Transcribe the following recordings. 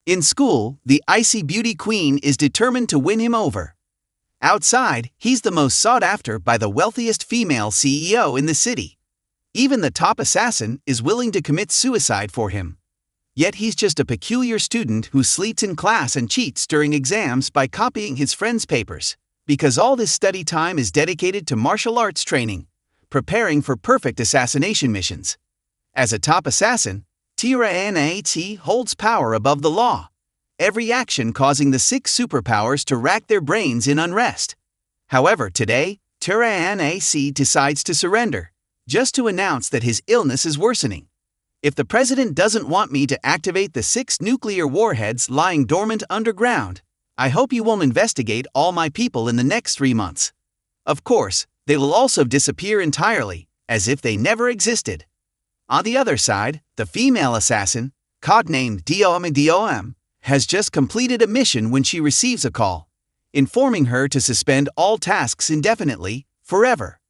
In school, the icy beauty queen is determined to win him over. Outside, he's the most sought after by the wealthiest female CEO in the city. Even the top assassin is willing to commit suicide for him. Yet he's just a peculiar student who sleeps in class and cheats during exams by copying his friends' papers, because all this study time is dedicated to martial arts training, preparing for perfect assassination missions. As a top assassin, TRANNAC holds power above the law, every action causing the 6 superpowers to rack their brains in unrest. However, today, TRANNAC decides to surrender, just to announce that his illness is worsening. If the president doesn't want me to activate the 6 nuclear warheads lying dormant underground, I hope you won't investigate all my people in the next 3 months. Of course, they will also disappear entirely, as if they never existed. On the other side, the female assassin, codenamed DOM, has just completed a mission when she receives a call, informing her to suspend all tasks indefinitely, forever.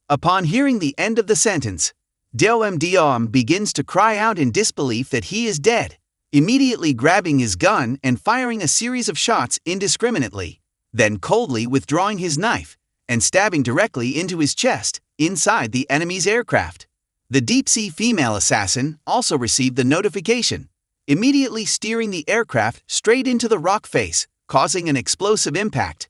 Upon hearing the end of the sentence, DOM begins to cry out in disbelief that he is dead, immediately grabbing his gun and firing a series of shots indiscriminately, then coldly withdrawing his knife and stabbing directly into his chest, inside the enemy's aircraft. The deep-sea female assassin also received the notification, immediately steering the aircraft straight into the rock face, causing an explosive impact.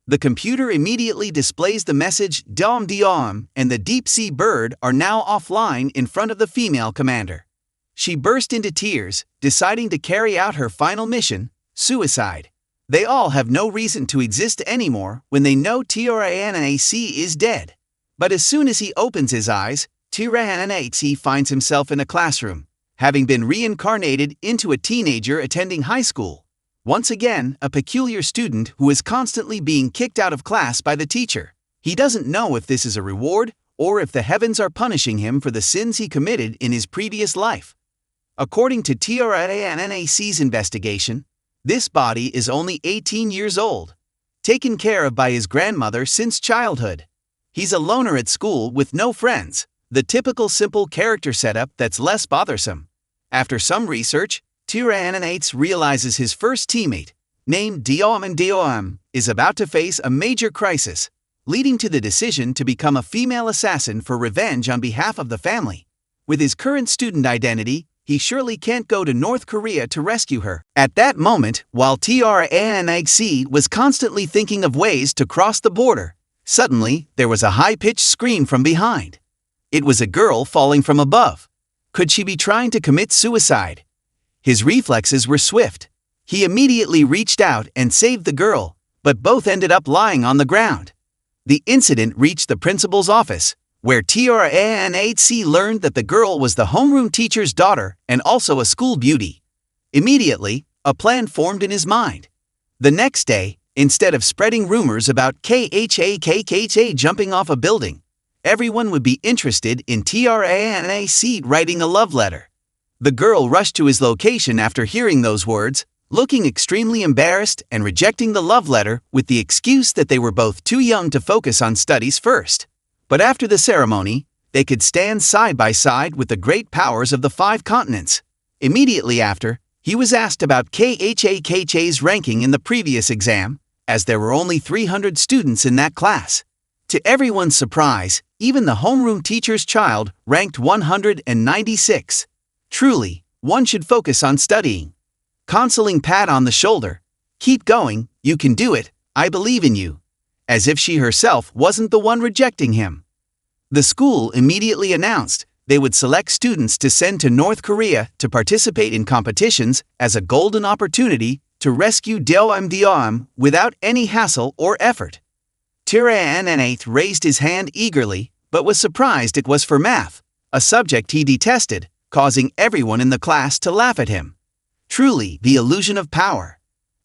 The computer immediately displays the message DOM, and the deep-sea bird are now offline in front of the female commander. She burst into tears, deciding to carry out her final mission, suicide. They all have no reason to exist anymore when they know TRANNAC is dead. But as soon as he opens his eyes, TRANNAC finds himself in a classroom, having been reincarnated into a teenager attending high school. Once again, a peculiar student who is constantly being kicked out of class by the teacher. He doesn't know if this is a reward or if the heavens are punishing him for the sins he committed in his previous life. According to TRANNAC's investigation, this body is only 18 years old, taken care of by his grandmother since childhood. He's a loner at school with no friends, the typical simple character setup that's less bothersome. After some research, TRANNAC realizes his first teammate, named DOM, is about to face a major crisis, leading to the decision to become a female assassin for revenge on behalf of the family. With his current student identity, he surely can't go to North Korea to rescue her. At that moment, while TRANNAC was constantly thinking of ways to cross the border, suddenly there was a high-pitched scream from behind. It was a girl falling from above. Could she be trying to commit suicide? His reflexes were swift. He immediately reached out and saved the girl, but both ended up lying on the ground. The incident reached the principal's office, where TRANNAC learned that the girl was the homeroom teacher's daughter and also a school beauty. Immediately, a plan formed in his mind. The next day, instead of spreading rumors about KHA jumping off a building, everyone would be interested in TRANNAC writing a love letter. The girl rushed to his location after hearing those words, looking extremely embarrassed and rejecting the love letter with the excuse that they were both too young to focus on studies first. But after the ceremony, they could stand side by side with the great powers of the 5 continents. Immediately after, he was asked about KHA's ranking in the previous exam, as there were only 300 students in that class. To everyone's surprise, even the homeroom teacher's child ranked 196. Truly, one should focus on studying. Consoling pat on the shoulder. Keep going, you can do it, I believe in you. As if she herself wasn't the one rejecting him. The school immediately announced they would select students to send to North Korea to participate in competitions as a golden opportunity to rescue DOM without any hassle or effort. TRANNAC raised his hand eagerly, but was surprised it was for math, a subject he detested, causing everyone in the class to laugh at him. Truly, the illusion of power.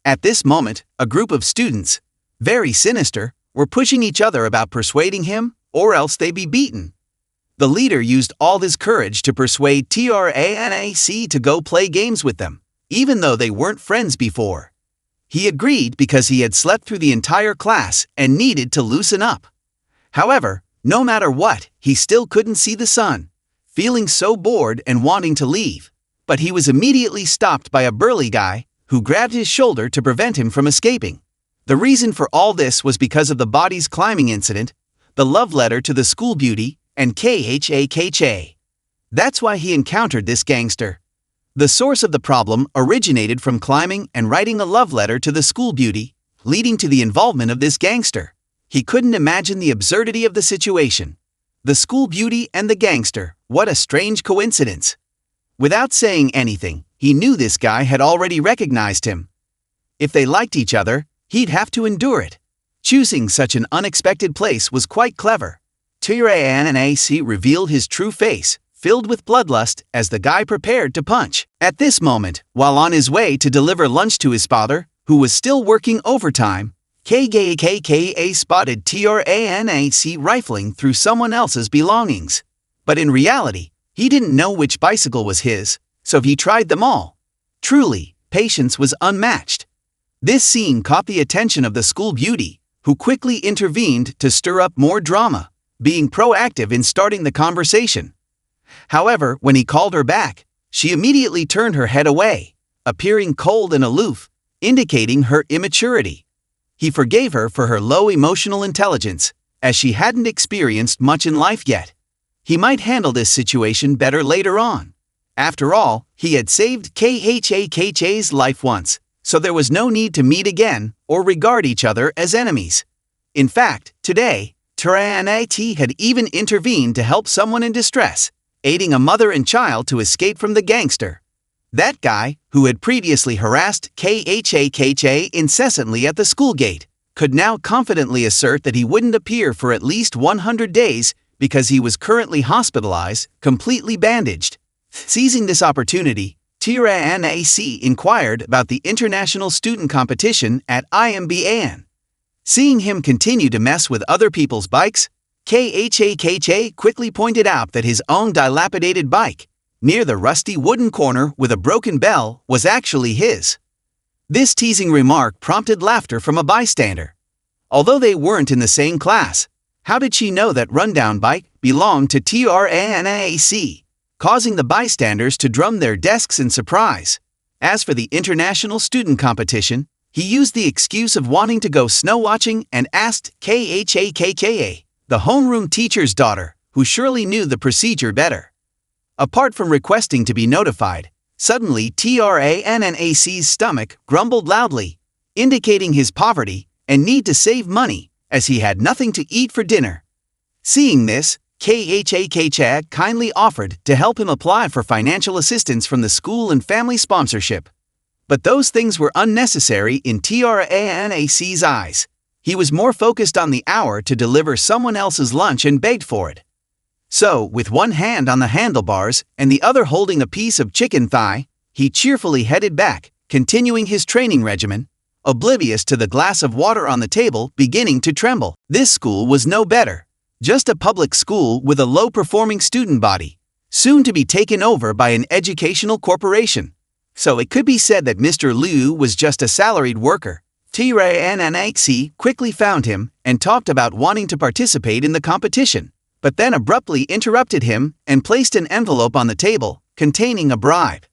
At this moment, a group of students, very sinister, were pushing each other about persuading him, or else they'd be beaten. The leader used all his courage to persuade TRANNAC to go play games with them, even though they weren't friends before. He agreed because he had slept through the entire class and needed to loosen up. However, no matter what, he still couldn't see the sun, feeling so bored and wanting to leave. But he was immediately stopped by a burly guy, who grabbed his shoulder to prevent him from escaping. The reason for all this was because of the body's climbing incident, the love letter to the school beauty, and KHA. That's why he encountered this gangster. The source of the problem originated from climbing and writing a love letter to the school beauty, leading to the involvement of this gangster. He couldn't imagine the absurdity of the situation. The school beauty and the gangster, what a strange coincidence. Without saying anything, he knew this guy had already recognized him. If they liked each other, he'd have to endure it. Choosing such an unexpected place was quite clever. TRANNAC revealed his true face, filled with bloodlust, as the guy prepared to punch. At this moment, while on his way to deliver lunch to his father, who was still working overtime, KKA spotted TRANNAC rifling through someone else's belongings. But in reality, he didn't know which bicycle was his, so he tried them all. Truly, patience was unmatched. This scene caught the attention of the school beauty, who quickly intervened to stir up more drama, being proactive in starting the conversation. However, when he called her back, she immediately turned her head away, appearing cold and aloof, indicating her immaturity. He forgave her for her low emotional intelligence, as she hadn't experienced much in life yet. He might handle this situation better later on. After all, he had saved KHA's life once, so there was no need to meet again or regard each other as enemies. In fact, today, TRANNAC had even intervened to help someone in distress, aiding a mother and child to escape from the gangster. That guy, who had previously harassed KHA incessantly at the school gate, could now confidently assert that he wouldn't appear for at least 100 days because he was currently hospitalized, completely bandaged. Seizing this opportunity, TRANNAC inquired about the international student competition at IMBAN. Seeing him continue to mess with other people's bikes, KHA quickly pointed out that his own dilapidated bike, near the rusty wooden corner with a broken bell, was actually his. This teasing remark prompted laughter from a bystander. Although they weren't in the same class, how did she know that rundown bike belonged to TRANNAC, causing the bystanders to drum their desks in surprise? As for the international student competition, he used the excuse of wanting to go snow watching and asked KHA, the homeroom teacher's daughter, who surely knew the procedure better. Apart from requesting to be notified, suddenly TRANNAC's stomach grumbled loudly, indicating his poverty and need to save money, as he had nothing to eat for dinner. Seeing this, KHA kindly offered to help him apply for financial assistance from the school and family sponsorship. But those things were unnecessary in TRANNAC's eyes. He was more focused on the hour to deliver someone else's lunch and begged for it. So, with one hand on the handlebars and the other holding a piece of chicken thigh, he cheerfully headed back, continuing his training regimen, oblivious to the glass of water on the table beginning to tremble. This school was no better, just a public school with a low-performing student body, soon to be taken over by an educational corporation. So it could be said that Mr. Liu was just a salaried worker. TRANNAC quickly found him and talked about wanting to participate in the competition, but then abruptly interrupted him and placed an envelope on the table containing a bribe.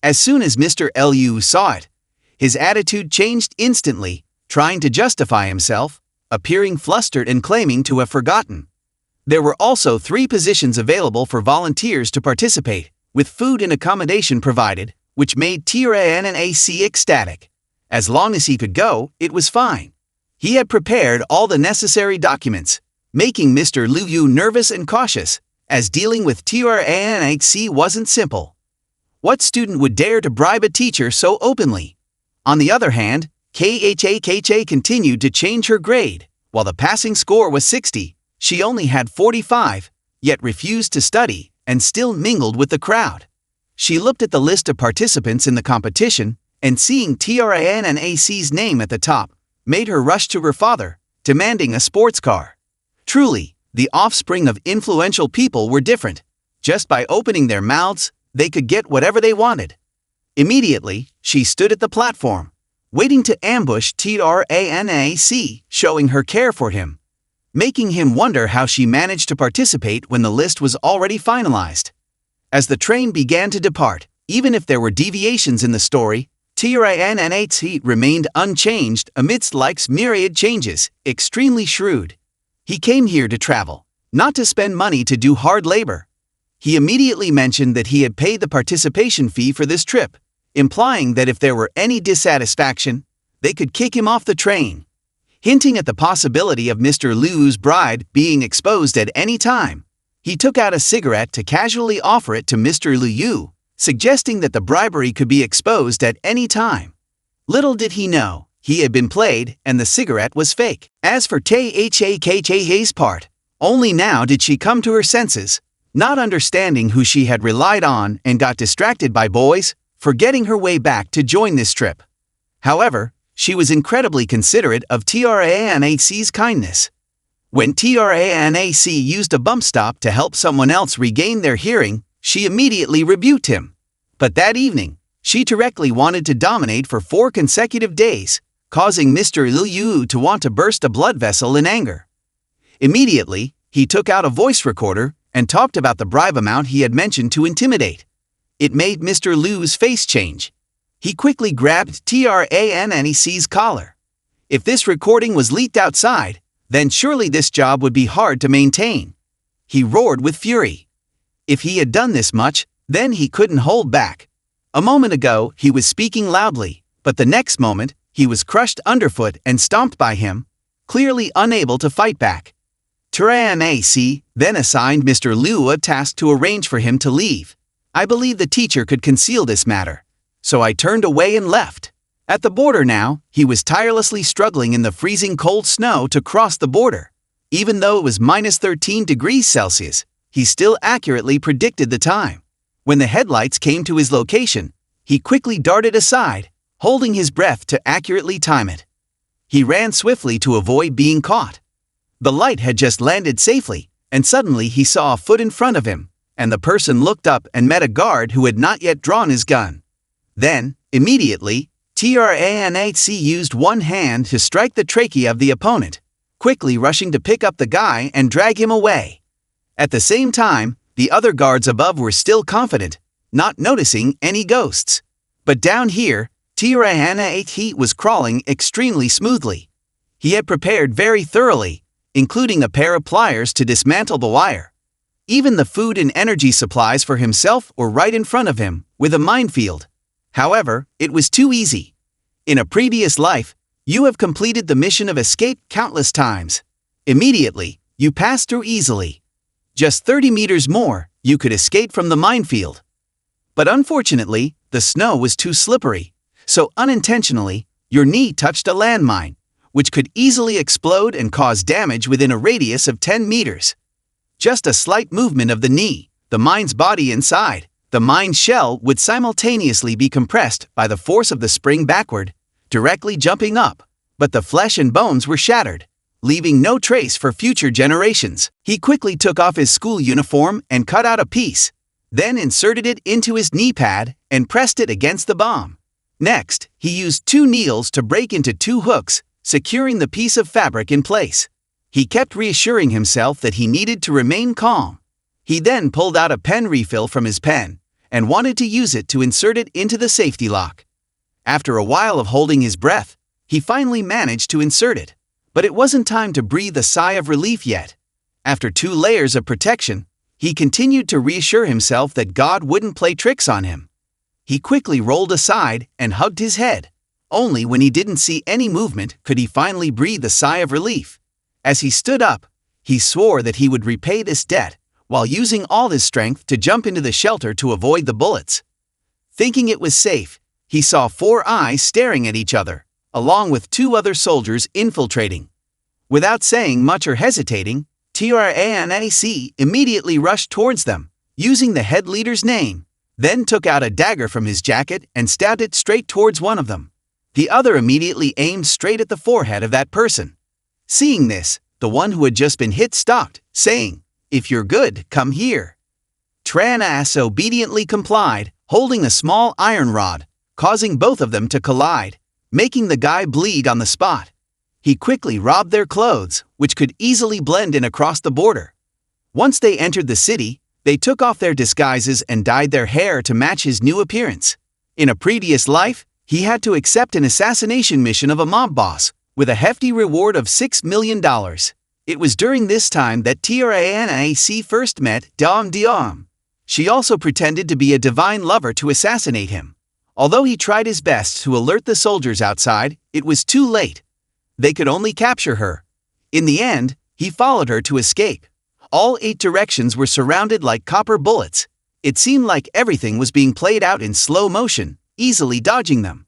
As soon as Mr. Liu saw it, his attitude changed instantly, trying to justify himself, appearing flustered and claiming to have forgotten. There were also 3 positions available for volunteers to participate, with food and accommodation provided, which made TRANNAC ecstatic. As long as he could go, it was fine. He had prepared all the necessary documents, making Mr. Liu nervous and cautious, as dealing with TRANNAC wasn't simple. What student would dare to bribe a teacher so openly? On the other hand, KHA continued to change her grade. While the passing score was 60, she only had 45, yet refused to study and still mingled with the crowd. She looked at the list of participants in the competition, and seeing TRANNAC's name at the top, made her rush to her father, demanding a sports car. Truly, the offspring of influential people were different. Just by opening their mouths, they could get whatever they wanted. Immediately, she stood at the platform, waiting to ambush TRANNAC, showing her care for him, making him wonder how she managed to participate when the list was already finalized. As the train began to depart, even if there were deviations in the story, TRANNAC remained unchanged amidst life's myriad changes, extremely shrewd. He came here to travel, not to spend money to do hard labor. He immediately mentioned that he had paid the participation fee for this trip, implying that if there were any dissatisfaction, they could kick him off the train. Hinting at the possibility of Mr. Liu's bride being exposed at any time, he took out a cigarette to casually offer it to Mr. Liu, suggesting that the bribery could be exposed at any time. Little did he know, he had been played and the cigarette was fake. As for THAK's part, only now did she come to her senses, not understanding who she had relied on and got distracted by boys, forgetting her way back to join this trip. However, she was incredibly considerate of TRANNAC's kindness. When TRANNAC used a bump stop to help someone else regain their hearing, she immediately rebuked him. But that evening, she directly wanted to dominate for 4 consecutive days, causing Mr. Liu to want to burst a blood vessel in anger. Immediately, he took out a voice recorder and talked about the bribe amount he had mentioned to intimidate. It made Mr. Liu's face change. He quickly grabbed TRANNAC's collar. If this recording was leaked outside, then surely this job would be hard to maintain. He roared with fury. If he had done this much, then he couldn't hold back. A moment ago, he was speaking loudly, but the next moment, he was crushed underfoot and stomped by him, clearly unable to fight back. TRANNAC then assigned Mr. Liu a task to arrange for him to leave. I believe the teacher could conceal this matter, so I turned away and left. At the border now, he was tirelessly struggling in the freezing cold snow to cross the border. Even though it was -13 degrees Celsius, he still accurately predicted the time. When the headlights came to his location, he quickly darted aside, holding his breath to accurately time it. He ran swiftly to avoid being caught. The light had just landed safely, and suddenly he saw a foot in front of him, and the person looked up and met a guard who had not yet drawn his gun. Then, immediately, TRANNAC used one hand to strike the trachea of the opponent, quickly rushing to pick up the guy and drag him away. At the same time, the other guards above were still confident, not noticing any ghosts. But down here, TRANNAC was crawling extremely smoothly. He had prepared very thoroughly, including a pair of pliers to dismantle the wire. Even the food and energy supplies for himself were right in front of him, with a minefield. However, it was too easy. In a previous life, you have completed the mission of escape countless times. Immediately, you passed through easily. Just 30 meters more, you could escape from the minefield. But unfortunately, the snow was too slippery, so unintentionally, your knee touched a landmine, which could easily explode and cause damage within a radius of 10 meters. Just a slight movement of the knee, the mine's body inside, the mine's shell would simultaneously be compressed by the force of the spring backward, directly jumping up, but the flesh and bones were shattered, leaving no trace for future generations. He quickly took off his school uniform and cut out a piece, then inserted it into his knee pad and pressed it against the bomb. Next, he used 2 needles to break into 2 hooks, securing the piece of fabric in place. He kept reassuring himself that he needed to remain calm. He then pulled out a pen refill from his pen and wanted to use it to insert it into the safety lock. After a while of holding his breath, he finally managed to insert it, but it wasn't time to breathe a sigh of relief yet. After 2 layers of protection, he continued to reassure himself that God wouldn't play tricks on him. He quickly rolled aside and hugged his head. Only when he didn't see any movement could he finally breathe a sigh of relief. As he stood up, he swore that he would repay this debt, while using all his strength to jump into the shelter to avoid the bullets. Thinking it was safe, he saw 4 eyes staring at each other, along with 2 other soldiers infiltrating. Without saying much or hesitating, TRANNAC immediately rushed towards them, using the head leader's name, then took out a dagger from his jacket and stabbed it straight towards one of them. The other immediately aimed straight at the forehead of that person. Seeing this, the one who had just been hit stopped, saying, "If you're good, come here." TRANNAC obediently complied, holding a small iron rod, causing both of them to collide, making the guy bleed on the spot. He quickly robbed their clothes, which could easily blend in across the border. Once they entered the city, they took off their disguises and dyed their hair to match his new appearance. In a previous life, He had to accept an assassination mission of a mob boss, with a hefty reward of $6 million. It was during this time that TRANNAC first met Dom. She also pretended to be a divine lover to assassinate him. Although he tried his best to alert the soldiers outside, it was too late. They could only capture her. In the end, he followed her to escape. All 8 directions were surrounded like copper bullets. It seemed like everything was being played out in slow motion, easily dodging them.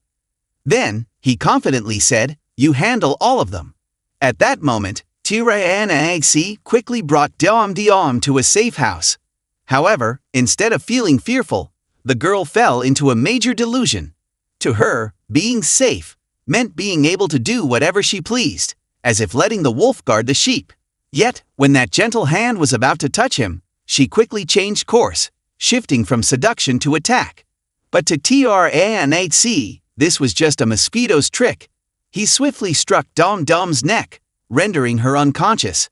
Then, he confidently said, "You handle all of them." At that moment, TRANNAC quickly brought Dom to a safe house. However, instead of feeling fearful, the girl fell into a major delusion. To her, being safe meant being able to do whatever she pleased, as if letting the wolf guard the sheep. Yet, when that gentle hand was about to touch him, she quickly changed course, shifting from seduction to attack. But to TRANNAC, this was just a mosquito's trick. He swiftly struck Dom's neck, rendering her unconscious.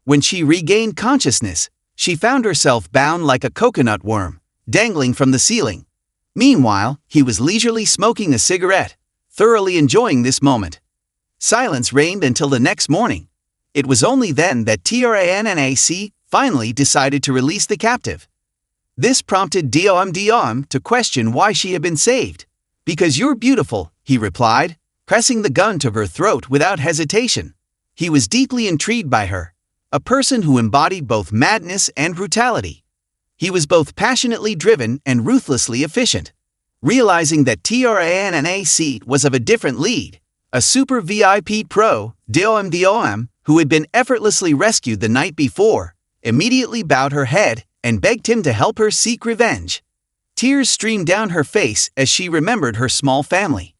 When she regained consciousness, she found herself bound like a coconut worm, dangling from the ceiling. Meanwhile, he was leisurely smoking a cigarette, thoroughly enjoying this moment. Silence reigned until the next morning. It was only then that TRANNAC finally decided to release the captive. This prompted Dom to question why she had been saved. "Because you're beautiful," he replied, pressing the gun to her throat without hesitation. He was deeply intrigued by her, a person who embodied both madness and brutality. He was both passionately driven and ruthlessly efficient. Realizing that TRANNAC was of a different league, a super VIP pro, Dom, who had been effortlessly rescued the night before, immediately bowed her head and begged him to help her seek revenge. Tears streamed down her face as she remembered her small family.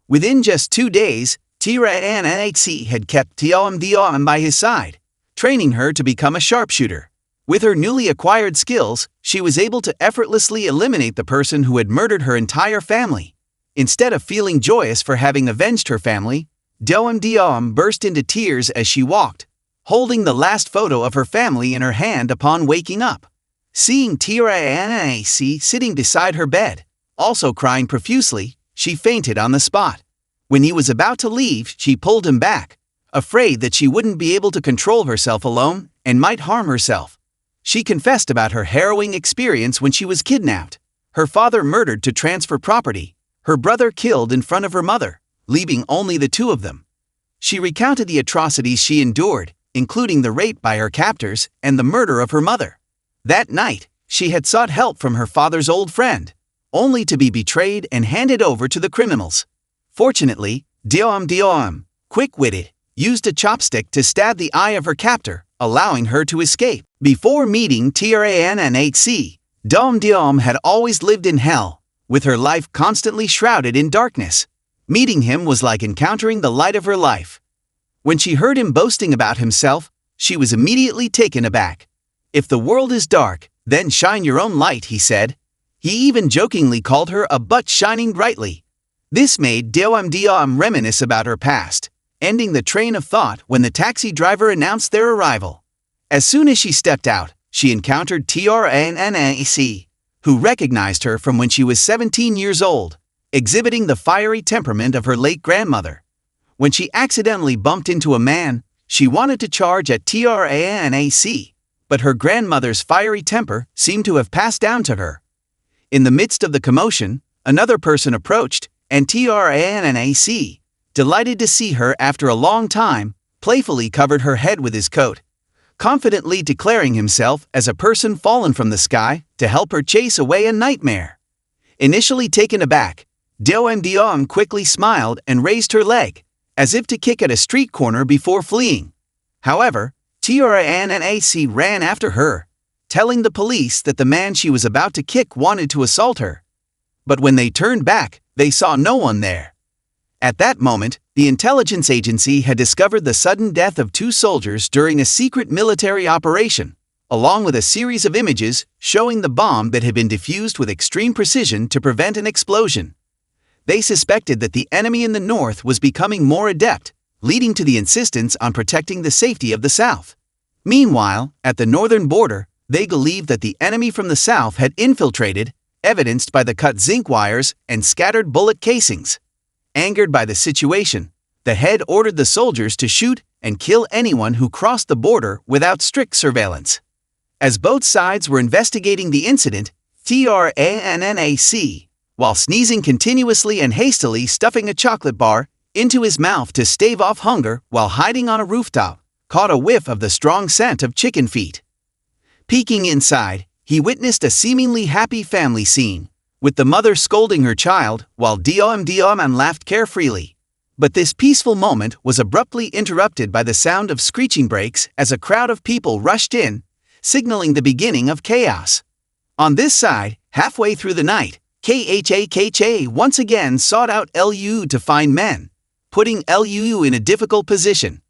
Within just 2 days, TRANNAC had kept Dom by his side, training her to become a sharpshooter. With her newly acquired skills, she was able to effortlessly eliminate the person who had murdered her entire family. Instead of feeling joyous for having avenged her family, Dom burst into tears as she walked, holding the last photo of her family in her hand upon waking up. Seeing TRANNAC sitting beside her bed, also crying profusely, she fainted on the spot. When he was about to leave, she pulled him back, afraid that she wouldn't be able to control herself alone and might harm herself. She confessed about her harrowing experience when she was kidnapped, her father murdered to transfer property, her brother killed in front of her mother, leaving only the 2 of them. She recounted the atrocities she endured, including the rape by her captors and the murder of her mother. That night, she had sought help from her father's old friend, only to be betrayed and handed over to the criminals. Fortunately, Dom, quick-witted, used a chopstick to stab the eye of her captor, allowing her to escape. Before meeting TRANNAC, Dom had always lived in hell, with her life constantly shrouded in darkness. Meeting him was like encountering the light of her life. When she heard him boasting about himself, she was immediately taken aback. "If the world is dark, then shine your own light," he said. He even jokingly called her a butt shining brightly. This made Dom reminisce about her past, ending the train of thought when the taxi driver announced their arrival. As soon as she stepped out, she encountered TRANNAC, who recognized her from when she was 17 years old, exhibiting the fiery temperament of her late grandmother. When she accidentally bumped into a man, she wanted to charge at TRANNAC, but her grandmother's fiery temper seemed to have passed down to her. In the midst of the commotion, another person approached, and TRANNAC, delighted to see her after a long time, playfully covered her head with his coat, confidently declaring himself as a person fallen from the sky to help her chase away a nightmare. Initially taken aback, Dom quickly smiled and raised her leg, as if to kick at a street corner before fleeing. However, TRANNAC ran after her, telling the police that the man she was about to kick wanted to assault her. But when they turned back, they saw no one there. At that moment, the intelligence agency had discovered the sudden death of 2 soldiers during a secret military operation, along with a series of images showing the bomb that had been defused with extreme precision to prevent an explosion. They suspected that the enemy in the north was becoming more adept, leading to the insistence on protecting the safety of the south. Meanwhile, at the northern border, they believed that the enemy from the south had infiltrated evidenced by the cut zinc wires and scattered bullet casings. Angered by the situation, the head ordered the soldiers to shoot and kill anyone who crossed the border without strict surveillance. As both sides were investigating the incident, TRANNAC, while sneezing continuously and hastily stuffing a chocolate bar into his mouth to stave off hunger while hiding on a rooftop, caught a whiff of the strong scent of chicken feet. Peeking inside, he witnessed a seemingly happy family scene, with the mother scolding her child while Dormant laughed carefreely. But this peaceful moment was abruptly interrupted by the sound of screeching brakes as a crowd of people rushed in, signaling the beginning of chaos. On this side, halfway through the night, KHA once again sought out Lu to find men, putting Lu in a difficult position.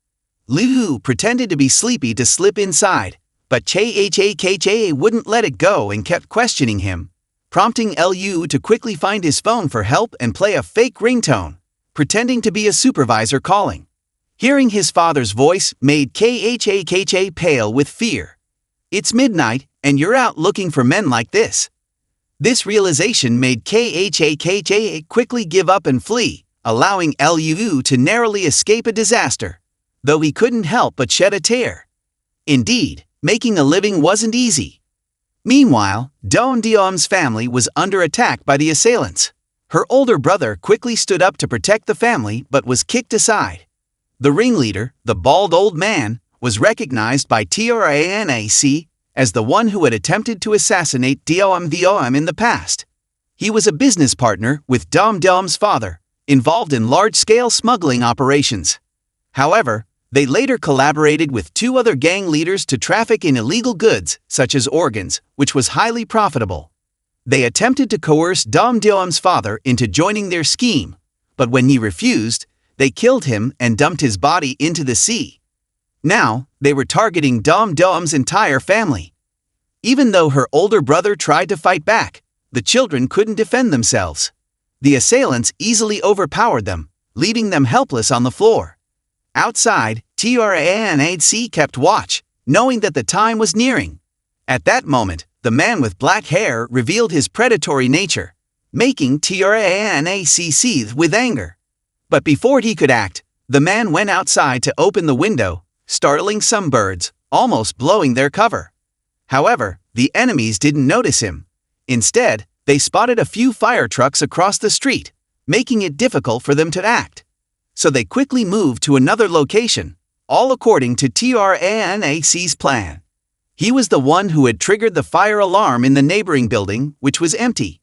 Liu pretended to be sleepy to slip inside, but KHA wouldn't let it go and kept questioning him, prompting Lu to quickly find his phone for help and play a fake ringtone, pretending to be a supervisor calling. Hearing his father's voice made KHA pale with fear. "It's midnight, and you're out looking for men like this." This realization made KHA quickly give up and flee, allowing Lu to narrowly escape a disaster, though he couldn't help but shed a tear. Indeed, making a living wasn't easy. Meanwhile, Dom's family was under attack by the assailants. Her older brother quickly stood up to protect the family but was kicked aside. The ringleader, the bald old man, was recognized by TRANNAC as the one who had attempted to assassinate Dom in the past. He was a business partner with Dom's father, involved in large-scale smuggling operations. However, they later collaborated with two other gang leaders to traffic in illegal goods, such as organs, which was highly profitable. They attempted to coerce Dom's father into joining their scheme, but when he refused, they killed him and dumped his body into the sea. Now, they were targeting Dom's entire family. Even though her older brother tried to fight back, the children couldn't defend themselves. The assailants easily overpowered them, leaving them helpless on the floor. Outside, TRANNAC kept watch, knowing that the time was nearing. At that moment, the man with black hair revealed his predatory nature, making TRANNAC seethe with anger. But before he could act, the man went outside to open the window, startling some birds, almost blowing their cover. However, the enemies didn't notice him. Instead, they spotted a few fire trucks across the street, making it difficult for them to act. So they quickly moved to another location, all according to TRANNAC's plan. He was the one who had triggered the fire alarm in the neighboring building, which was empty.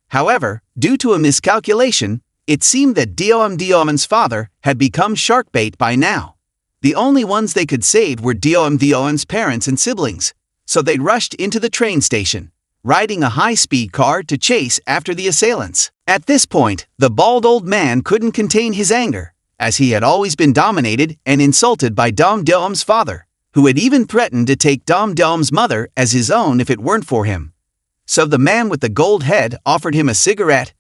However, due to a miscalculation, it seemed that Dom's father had become shark bait by now. The only ones they could save were Dom's parents and siblings, so they rushed into the train station, riding a high-speed car to chase after the assailants. At this point, the bald old man couldn't contain his anger, as he had always been dominated and insulted by Dom's father, who had even threatened to take Dom's mother as his own if it weren't for him. So the man with the gold head offered him a cigarette,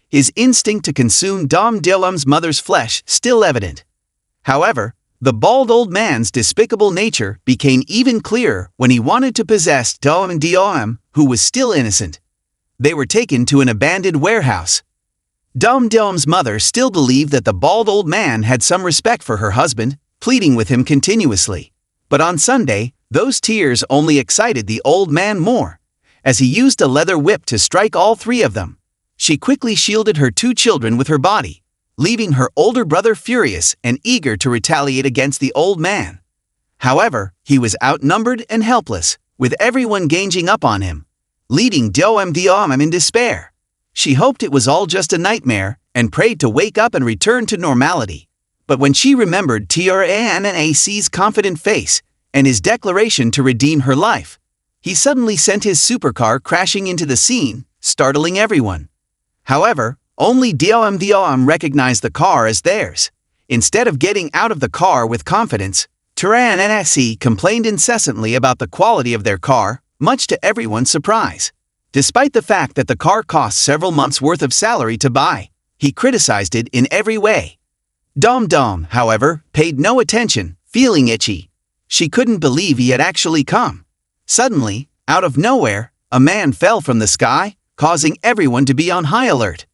his instinct to consume Dom's mother's flesh still evident. However, the bald old man's despicable nature became even clearer when he wanted to possess Dom, who was still innocent. They were taken to an abandoned warehouse. Dom's mother still believed that the bald old man had some respect for her husband, pleading with him continuously. But on Sunday, those tears only excited the old man more, as he used a leather whip to strike all three of them. She quickly shielded her two children with her body, leaving her older brother furious and eager to retaliate against the old man. However, he was outnumbered and helpless, with everyone ganging up on him, leading Dom in despair. She hoped it was all just a nightmare and prayed to wake up and return to normality. But when she remembered TRANNAC's confident face and his declaration to redeem her life, he suddenly sent his supercar crashing into the scene, startling everyone. However, only Dom recognized the car as theirs. Instead of getting out of the car with confidence, TRANNAC complained incessantly about the quality of their car, much to everyone's surprise. Despite the fact that the car cost several months' worth of salary to buy, he criticized it in every way. Dom, however, paid no attention, feeling itchy. She couldn't believe he had actually come. Suddenly, out of nowhere, a man fell from the sky, causing everyone to be on high alert.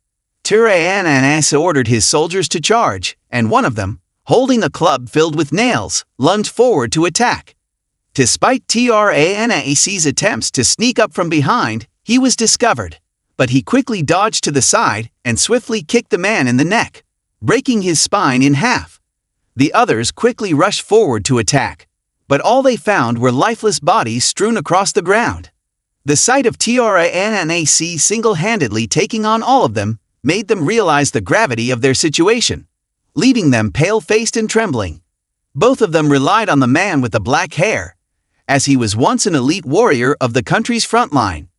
TRANNAC ordered his soldiers to charge, and one of them, holding a club filled with nails, lunged forward to attack. Despite TRANNAC's attempts to sneak up from behind, he was discovered, but he quickly dodged to the side and swiftly kicked the man in the neck, breaking his spine in half. The others quickly rushed forward to attack, but all they found were lifeless bodies strewn across the ground. The sight of TRANNAC single-handedly taking on all of them made them realize the gravity of their situation, leaving them pale-faced and trembling. Both of them relied on the man with the black hair, as he was once an elite warrior of the country's front line.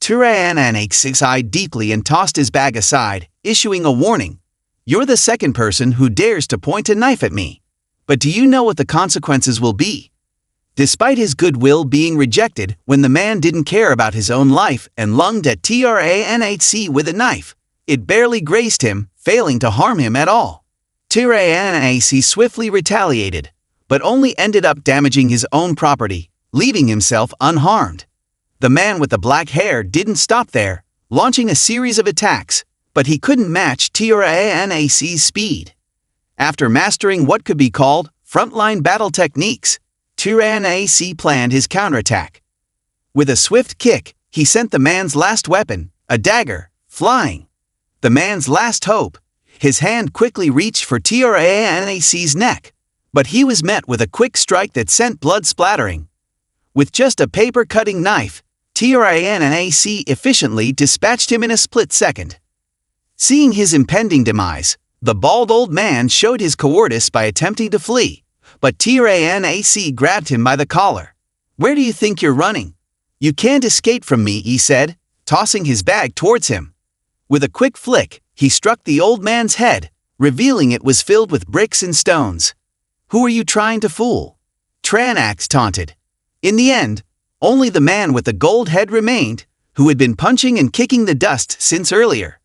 TRANNAC sighed deeply and tossed his bag aside, issuing a warning. "You're the second person who dares to point a knife at me. But do you know what the consequences will be?" Despite his goodwill being rejected when the man didn't care about his own life and lunged at TRANNAC with a knife, it barely grazed him, failing to harm him at all. TRANNAC swiftly retaliated, but only ended up damaging his own property, leaving himself unharmed. The man with the black hair didn't stop there, launching a series of attacks, but he couldn't match TRANNAC's speed. After mastering what could be called frontline battle techniques, TRANNAC planned his counterattack. With a swift kick, he sent the man's last weapon, a dagger, flying. The man's last hope. His hand quickly reached for TRANNAC's neck, but he was met with a quick strike that sent blood splattering. With just a paper-cutting knife, TRANNAC efficiently dispatched him in a split second. Seeing his impending demise, the bald old man showed his cowardice by attempting to flee, but TRANNAC grabbed him by the collar. "Where do you think you're running? You can't escape from me," he said, tossing his bag towards him. With a quick flick, he struck the old man's head, revealing it was filled with bricks and stones. "Who are you trying to fool?" TRANNAC taunted. In the end, only the man with the gold head remained, who had been punching and kicking the dust since earlier.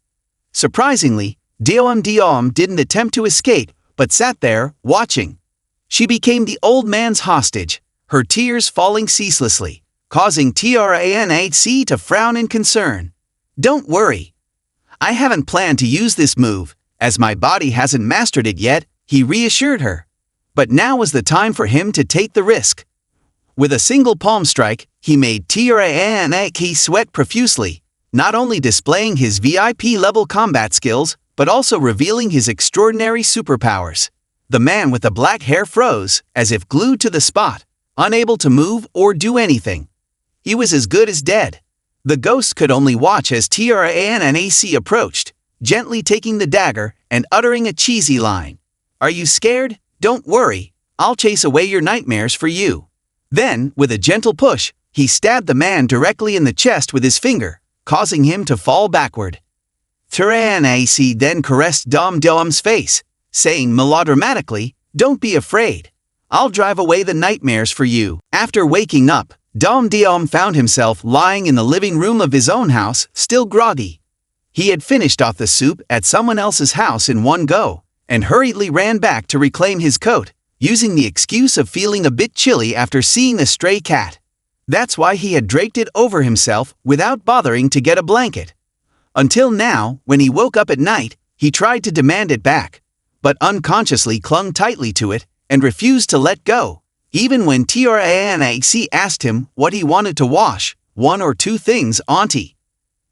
Surprisingly, Diom didn't attempt to escape, but sat there, watching. She became the old man's hostage, her tears falling ceaselessly, causing TRANNAC to frown in concern. "Don't worry. I haven't planned to use this move, as my body hasn't mastered it yet," he reassured her. But now was the time for him to take the risk. With a single palm strike, he made TRANNAC sweat profusely, not only displaying his VIP-level combat skills, but also revealing his extraordinary superpowers. The man with the black hair froze, as if glued to the spot, unable to move or do anything. He was as good as dead. The ghost could only watch as TRANNAC approached, gently taking the dagger and uttering a cheesy line. "Are you scared? Don't worry, I'll chase away your nightmares for you." Then, with a gentle push, he stabbed the man directly in the chest with his finger, causing him to fall backward. TRANNAC then caressed Dom's face, saying melodramatically, "Don't be afraid. I'll drive away the nightmares for you." After waking up, Dom found himself lying in the living room of his own house, still groggy. He had finished off the soup at someone else's house in one go, and hurriedly ran back to reclaim his coat, using the excuse of feeling a bit chilly after seeing a stray cat. That's why he had draped it over himself without bothering to get a blanket. Until now, when he woke up at night, he tried to demand it back, but unconsciously clung tightly to it and refused to let go. Even when TRANNAC asked him what he wanted to wash, one or two things, auntie.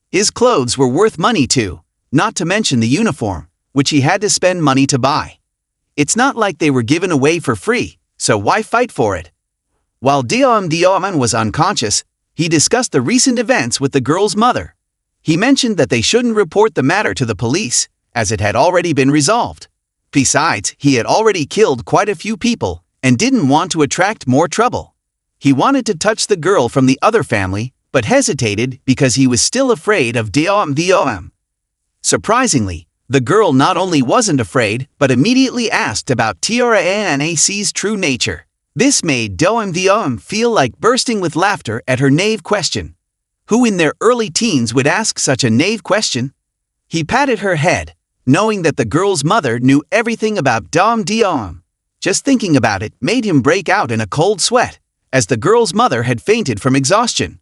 His clothes were worth money too, not to mention the uniform, which he had to spend money to buy. It's not like they were given away for free, so why fight for it? While Diom was unconscious, he discussed the recent events with the girl's mother. He mentioned that they shouldn't report the matter to the police, as it had already been resolved. Besides, he had already killed quite a few people, and didn't want to attract more trouble. He wanted to touch the girl from the other family, but hesitated because he was still afraid of Diom. Surprisingly, the girl not only wasn't afraid, but immediately asked about TRANNAC's true nature. This made Diom feel like bursting with laughter at her naive question. Who in their early teens would ask such a naive question? He patted her head, knowing that the girl's mother knew everything about Diom. Just thinking about it made him break out in a cold sweat, as the girl's mother had fainted from exhaustion.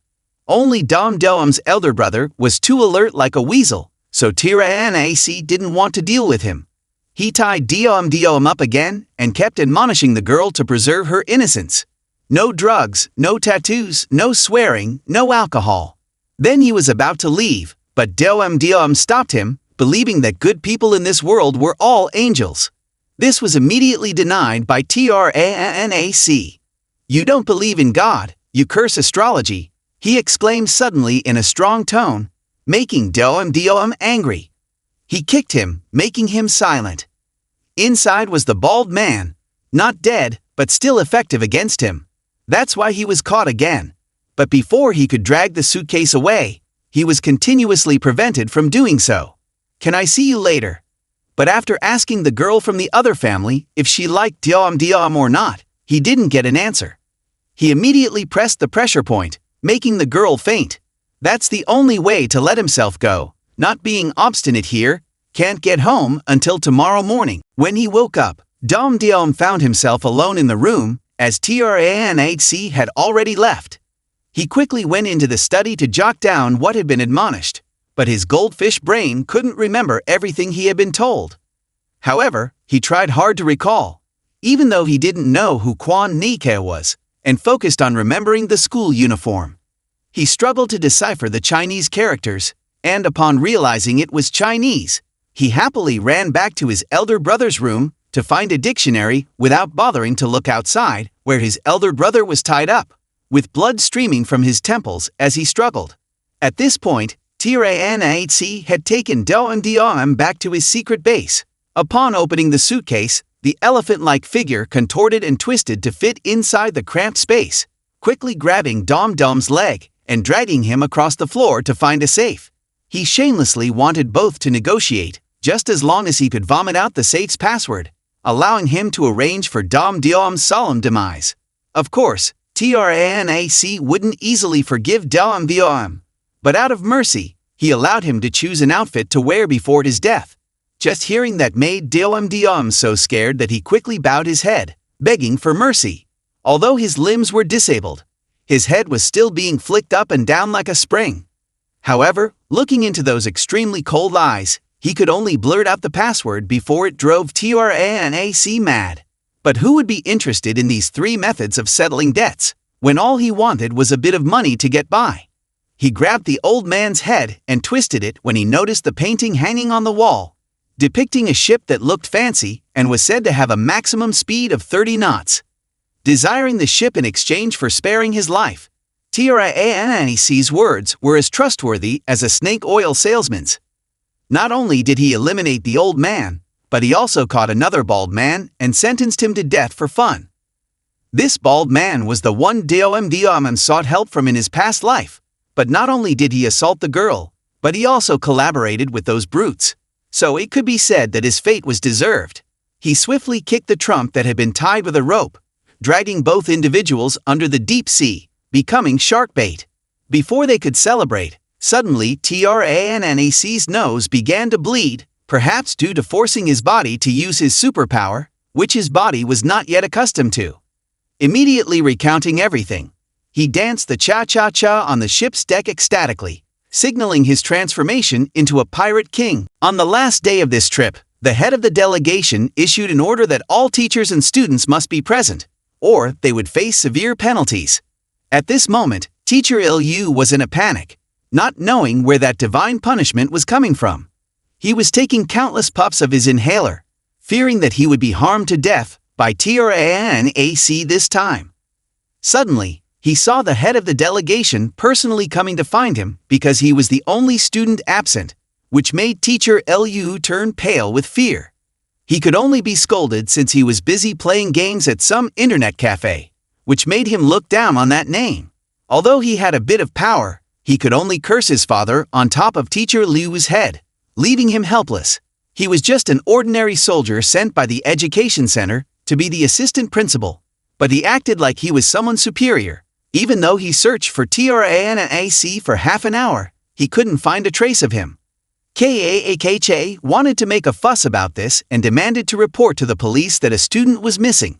Only Dom Doem's elder brother was too alert like a weasel, so TRANNAC didn't want to deal with him. He tied Doem up again and kept admonishing the girl to preserve her innocence. No drugs, no tattoos, no swearing, no alcohol. Then he was about to leave, but Doem stopped him, believing that good people in this world were all angels. This was immediately denied by TRANNAC. "You don't believe in God, you curse astrology," he exclaimed suddenly in a strong tone, making Doem angry. He kicked him, making him silent. Inside was the bald man, not dead, but still effective against him. That's why he was caught again. But before he could drag the suitcase away, he was continuously prevented from doing so. "Can I see you later?" But after asking the girl from the other family if she liked Doem or not, he didn't get an answer. He immediately pressed the pressure point, making the girl faint. That's the only way to let himself go, not being obstinate here. Can't get home until tomorrow morning. When he woke up, Doem found himself alone in the room, as TRANNAC had already left. He quickly went into the study to jot down what had been admonished, but his goldfish brain couldn't remember everything he had been told. However, he tried hard to recall, even though he didn't know who Quan Nika was, and focused on remembering the school uniform. He struggled to decipher the Chinese characters, and upon realizing it was Chinese, he happily ran back to his elder brother's room to find a dictionary without bothering to look outside, where his elder brother was tied up, with blood streaming from his temples as he struggled. At this point, TRANNAC had taken Doem back to his secret base. Upon opening the suitcase, the elephant-like figure contorted and twisted to fit inside the cramped space, quickly grabbing Doem's leg and dragging him across the floor to find a safe. He shamelessly wanted both to negotiate, just as long as he could vomit out the safe's password, allowing him to arrange for Doem's solemn demise. Of course, TRANNAC wouldn't easily forgive Doem, but out of mercy, he allowed him to choose an outfit to wear before his death. Just hearing that made Doem so scared that he quickly bowed his head, begging for mercy. Although his limbs were disabled, his head was still being flicked up and down like a spring. However, looking into those extremely cold eyes, he could only blurt out the password before it drove TRANNAC mad. But who would be interested in these three methods of settling debts, when all he wanted was a bit of money to get by? He grabbed the old man's head and twisted it when he noticed the painting hanging on the wall, depicting a ship that looked fancy and was said to have a maximum speed of 30 knots. Desiring the ship in exchange for sparing his life, TRANNAC's words were as trustworthy as a snake oil salesman's. Not only did he eliminate the old man, but he also caught another bald man and sentenced him to death for fun. This bald man was the one Doem sought help from in his past life, but not only did he assault the girl, but he also collaborated with those brutes. So it could be said that his fate was deserved. He swiftly kicked the trump that had been tied with a rope, dragging both individuals under the deep sea, becoming shark bait. Before they could celebrate, suddenly TRANNAC's nose began to bleed, perhaps due to forcing his body to use his superpower, which his body was not yet accustomed to. Immediately recounting everything, he danced the cha-cha-cha on the ship's deck ecstatically, signaling his transformation into a pirate king. On the last day of this trip, the head of the delegation issued an order that all teachers and students must be present, or they would face severe penalties. At this moment, Teacher Liu was in a panic, not knowing where that divine punishment was coming from. He was taking countless puffs of his inhaler, fearing that he would be harmed to death by TRANNAC this time. Suddenly, he saw the head of the delegation personally coming to find him because he was the only student absent, which made Teacher Liu turn pale with fear. He could only be scolded since he was busy playing games at some internet cafe, which made him look down on that name. Although he had a bit of power, he could only curse his father on top of Teacher Liu's head, leaving him helpless. He was just an ordinary soldier sent by the education center to be the assistant principal, but he acted like he was someone superior. Even though he searched for TRANNAC for half an hour, he couldn't find a trace of him. KAAKCHA wanted to make a fuss about this and demanded to report to the police that a student was missing.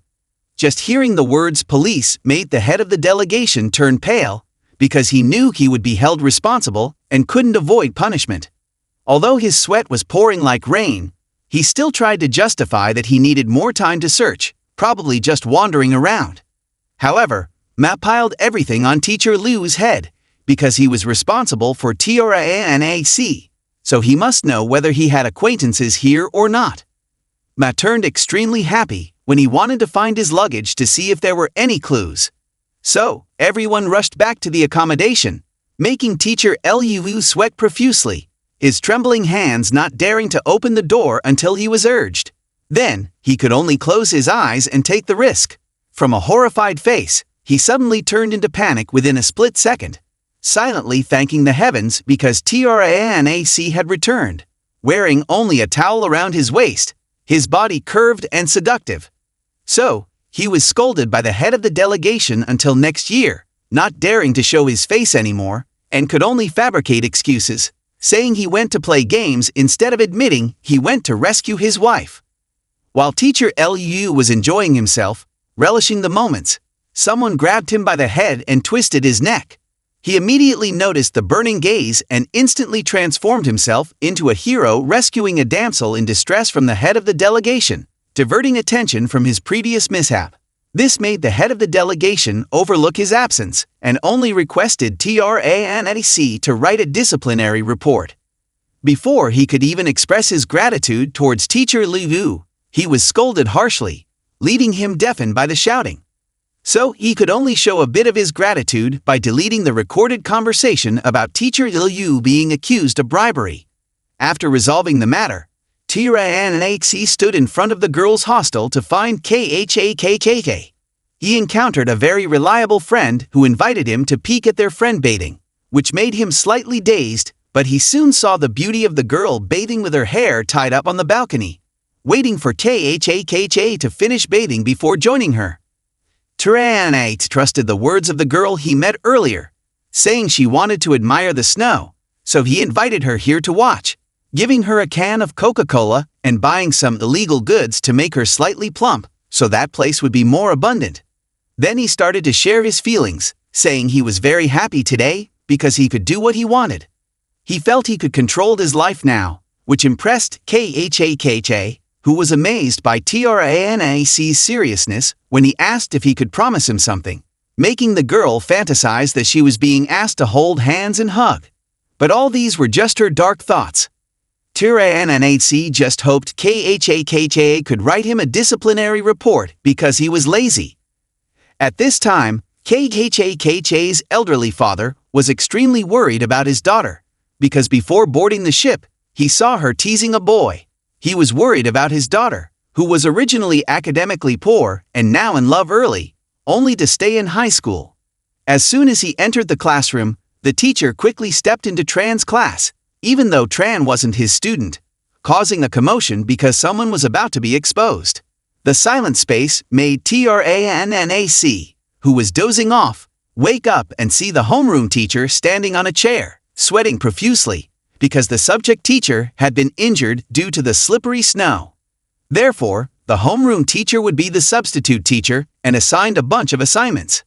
Just hearing the words police made the head of the delegation turn pale, because he knew he would be held responsible and couldn't avoid punishment. Although his sweat was pouring like rain, he still tried to justify that he needed more time to search, probably just wandering around. However, Ma piled everything on Teacher Liu's head, because he was responsible for TRANNAC, so he must know whether he had acquaintances here or not. Ma turned extremely happy when he wanted to find his luggage to see if there were any clues. So, everyone rushed back to the accommodation, making Teacher Liu sweat profusely, his trembling hands not daring to open the door until he was urged. Then, he could only close his eyes and take the risk. From a horrified face, he suddenly turned into panic within a split second, silently thanking the heavens because TRANNAC had returned, wearing only a towel around his waist, his body curved and seductive. So, he was scolded by the head of the delegation until next year, not daring to show his face anymore, and could only fabricate excuses, saying he went to play games instead of admitting he went to rescue his wife. While Teacher Liu was enjoying himself, relishing the moments, someone grabbed him by the head and twisted his neck. He immediately noticed the burning gaze and instantly transformed himself into a hero rescuing a damsel in distress from the head of the delegation, diverting attention from his previous mishap. This made the head of the delegation overlook his absence and only requested TRANNAC to write a disciplinary report. Before he could even express his gratitude towards Teacher Liu, he was scolded harshly, leaving him deafened by the shouting. So he could only show a bit of his gratitude by deleting the recorded conversation about Teacher Liu being accused of bribery. After resolving the matter, TRANNAC stood in front of the girls' hostel to find KHAKKK. He encountered a very reliable friend who invited him to peek at their friend bathing, which made him slightly dazed, but he soon saw the beauty of the girl bathing with her hair tied up on the balcony, waiting for KHAKK to finish bathing before joining her. TRANNAC trusted the words of the girl he met earlier, saying she wanted to admire the snow, so he invited her here to watch, giving her a can of Coca-Cola and buying some illegal goods to make her slightly plump, so that place would be more abundant. Then he started to share his feelings, saying he was very happy today because he could do what he wanted. He felt he could control his life now, which impressed KHAKK, who was amazed by TRANNAC's seriousness when he asked if he could promise him something, making the girl fantasize that she was being asked to hold hands and hug. But all these were just her dark thoughts. TRANNAC just hoped KHAKK could write him a disciplinary report because he was lazy. At this time, KHAKK's elderly father was extremely worried about his daughter, because before boarding the ship, he saw her teasing a boy. He was worried about his daughter, who was originally academically poor and now in love early, only to stay in high school. As soon as he entered the classroom, the teacher quickly stepped into Tran's class, even though Tran wasn't his student, causing a commotion because someone was about to be exposed. The silent space made TRANNAC, who was dozing off, wake up and see the homeroom teacher standing on a chair, sweating profusely, because the subject teacher had been injured due to the slippery snow. Therefore, the homeroom teacher would be the substitute teacher and assigned a bunch of assignments.